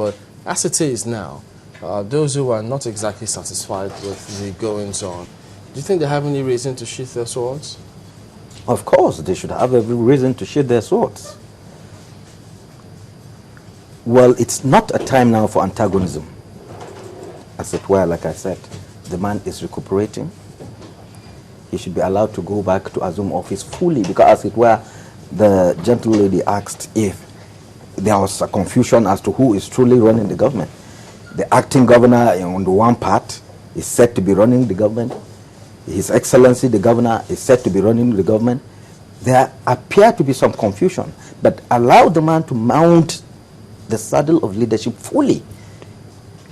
But as it is now, those who are not exactly satisfied with the goings-on, do you think they have any reason to sheath their swords? Of course, they should have every reason to sheath their swords. Well, it's not a time now for antagonism. As it were, like I said, the man is recuperating. He should be allowed to go back to assume office fully, because as it were, the gentle lady asked if there was a confusion as to who is truly running the government. The acting governor on the one part is said to be running the government. His Excellency, the governor, is said to be running the government. There appear to be some confusion, but allow the man to mount the saddle of leadership fully.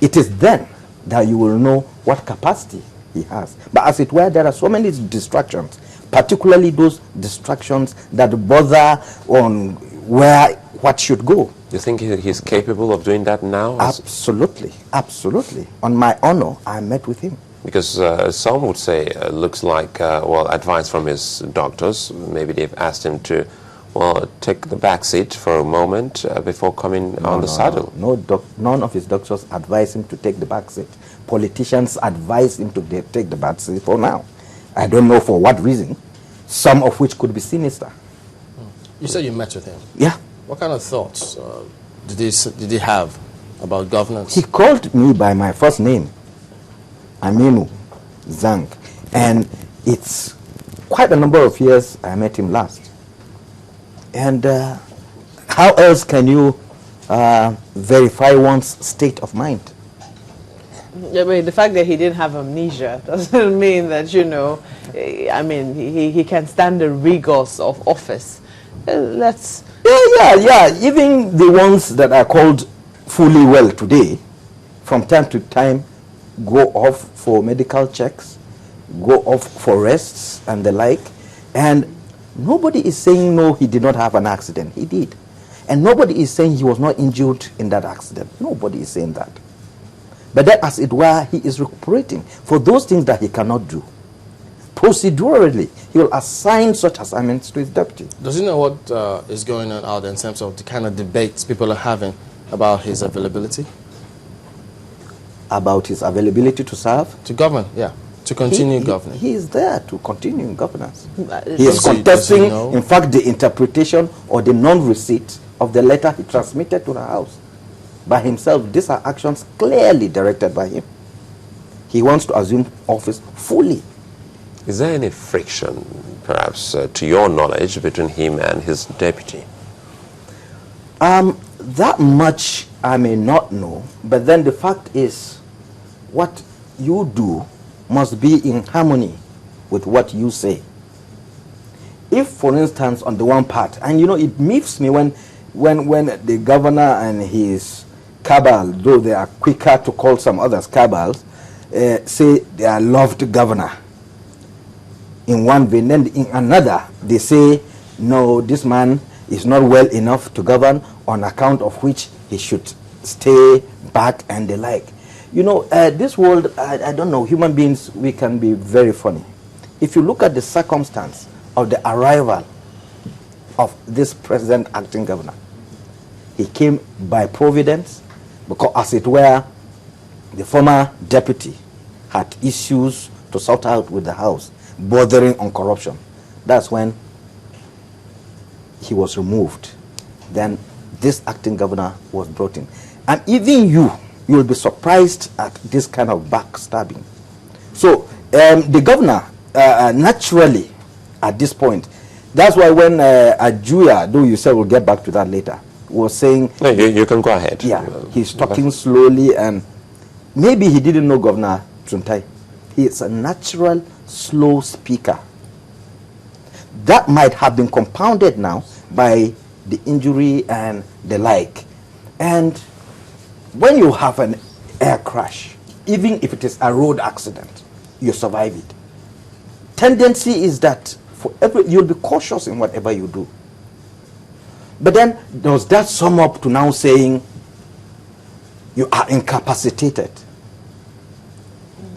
It is then that you will know what capacity he has. But as it were, there are so many distractions, particularly those distractions that bother on what should go. Do you think he's capable of doing that now? Absolutely, absolutely. On my honor, I met with him. Because some would say, looks like, advice from his doctors. Maybe they've asked him to, take the back seat for a moment before coming on the saddle. None of his doctors advise him to take the back seat. Politicians advise him to take the back seat for now. I don't know for what reason, some of which could be sinister. You said you met with him. Yeah. What kind of thoughts did he have about governance? He called me by my first name, Aminu Zang, and it's quite a number of years I met him last. And how else can you verify one's state of mind? Yeah, but the fact that he didn't have amnesia doesn't mean that, I mean, he can stand the rigors of office. Let's... Yeah. Even the ones that are called fully well today, from time to time, go off for medical checks, go off for rests and the like. And nobody is saying, no, he did not have an accident. He did. And nobody is saying he was not injured in that accident. Nobody is saying that. But that, as it were, he is recuperating for those things that he cannot do. Procedurally, he will assign such assignments to his deputy. Does he know what is going on out there in terms of the kind of debates people are having about his availability? About his availability to serve? To govern, yeah. To continue governing. He is there to continue in governance. He is contesting, in fact, the interpretation or the non-receipt of the letter he transmitted to the House by himself. These are actions clearly directed by him. He wants to assume office fully. Is there any friction, perhaps, to your knowledge, between him and his deputy? That much I may not know, but then the fact is, what you do must be in harmony with what you say. If, for instance, on the one part, and it miffs me when the governor and his cabal, though they are quicker to call some others cabals, say they are loved governor. In one vein, then in another, they say, no, this man is not well enough to govern, on account of which he should stay back and the like. This world, I don't know, human beings, we can be very funny. If you look at the circumstance of the arrival of this present acting governor, he came by providence, because as it were, the former deputy had issues to sort out with the House, bordering on corruption. That's when he was removed. Then this acting governor was brought in. And even you'll be surprised at this kind of backstabbing. So the governor, naturally, at this point, that's why when Ajuya, though you said we'll get back to that later, was saying... No, you can go ahead. Yeah, he's talking slowly, and maybe he didn't know Governor Suntai. He is a natural, slow speaker. That might have been compounded now by the injury and the like. And when you have an air crash, even if it is a road accident, you survive it. Tendency is that you'll be cautious in whatever you do. But then does that sum up to now saying you are incapacitated?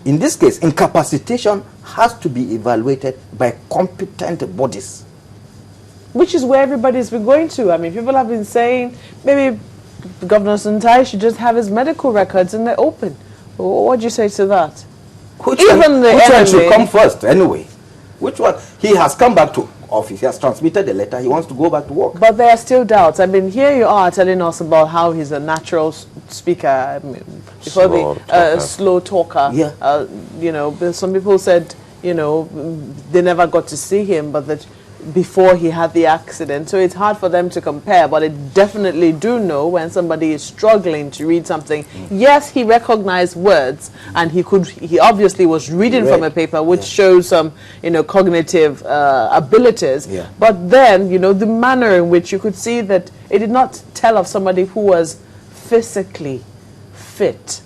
In this case, incapacitation has to be evaluated by competent bodies. Which is where everybody's been going to. I mean, people have been saying, maybe Governor Suntai should just have his medical records in the open. What do you say to that? Which one should come first anyway? Which one? He has come back to office. He has transmitted the letter. He wants to go back to work. But there are still doubts. I mean, here you are telling us about how he's a natural speaker. I mean, slow talker. Yeah. You know, some people said, you know, they never got to see him, but that before he had the accident. So it's hard for them to compare, but I definitely do know when somebody is struggling to read something. Yes, he recognized words, and he obviously was reading from a paper, which shows some, you know, cognitive abilities. Yeah. But then, you know, the manner in which you could see that it did not tell of somebody who was physically fit.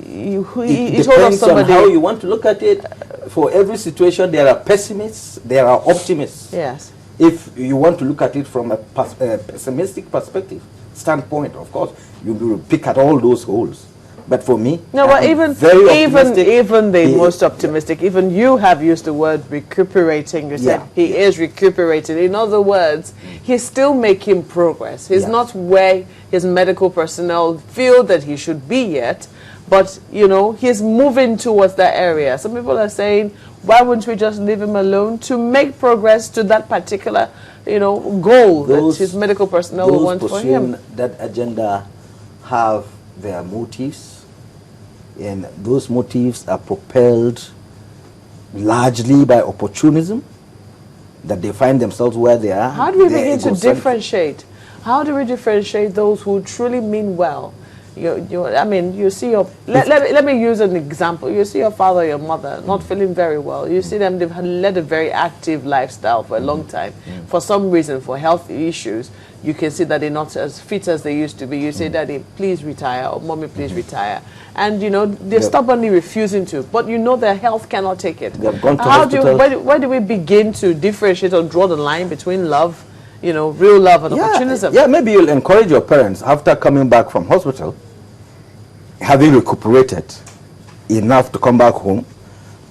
He told us somebody on how you want to look at it. For every situation, there are pessimists, there are optimists. Yes. If you want to look at it from a pessimistic perspective, standpoint, of course, you will pick at all those holes. But for me, no, but even the most optimistic, even you have used the word recuperating. You said he is recuperating. In other words, he's still making progress. He's not where his medical personnel feel that he should be yet. But, you know, he's moving towards that area. Some people are saying, why wouldn't we just leave him alone to make progress to that particular, you know, goal that his medical personnel will want for him? That agenda have their motives, and those motives are propelled largely by opportunism, that they find themselves where they are. How do we begin to differentiate? How do we differentiate those who truly mean well? I mean, you see your, let me use an example. You see your father or your mother not feeling very well. You see them, they've led a very active lifestyle for a long time. For some reason, for health issues, you can see that they're not as fit as they used to be. You say, Daddy, please retire, or Mommy, please retire. And, you know, they're stubbornly refusing to. But you know their health cannot take it. They've gone to hospital. Where do we begin to differentiate or draw the line between love, you know, real love and opportunism? Yeah, maybe you'll encourage your parents after coming back from hospital, having recuperated enough to come back home,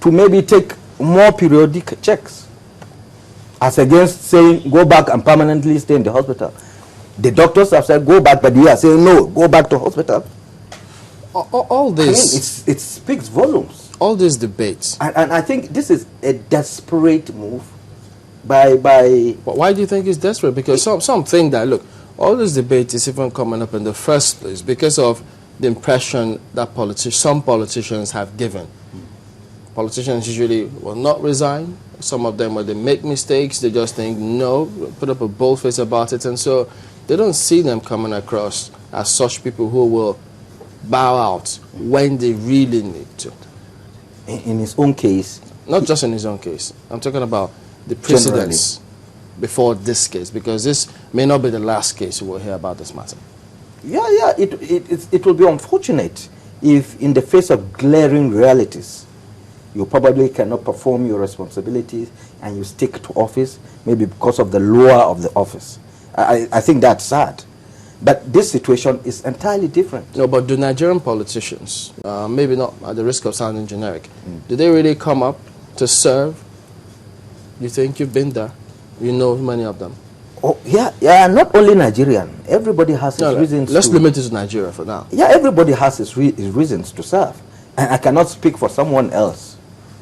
to maybe take more periodic checks, as against saying go back and permanently stay in the hospital. The doctors have said go back, but you are saying no, go back to hospital. All this, I mean, it speaks volumes. All these debates, and I think this is a desperate move by. But why do you think it's desperate? Because some think that, look, all this debate is even coming up in the first place because of the impression that some politicians have given. Politicians usually will not resign. Some of them, when they make mistakes, they just think, no, put up a bold face about it. And so they don't see them coming across as such people who will bow out when they really need to. In his own case. Not just in his own case. I'm talking about the precedents before this case, because this may not be the last case we will hear about this matter. Yeah, it will be unfortunate if in the face of glaring realities, you probably cannot perform your responsibilities and you stick to office, maybe because of the lure of the office. I think that's sad. But this situation is entirely different. No, but do Nigerian politicians, maybe not at the risk of sounding generic, do they really come up to serve? You think you've been there? You know many of them. Oh, yeah, not only Nigerian. Everybody has his reasons. Let's limit it to Nigeria for now. Yeah, everybody has his reasons to serve. And I cannot speak for someone else.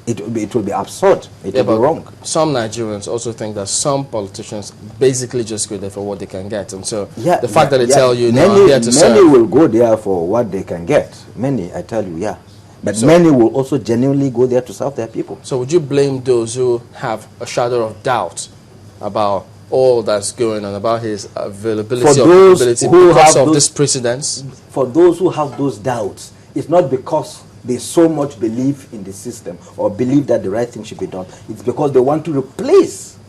It will be absurd. It will be wrong. Some Nigerians also think that some politicians basically just go there for what they can get. And so the fact that they tell you, no, I'm here to serve. Many will go there for what they can get. Many, I tell you, yeah. But many will also genuinely go there to serve their people. So would you blame those who have a shadow of doubt about all that's going on, about his availability or capability because of this precedence? For those who have those doubts, it's not because they so much believe in the system or believe that the right thing should be done. It's because they want to replace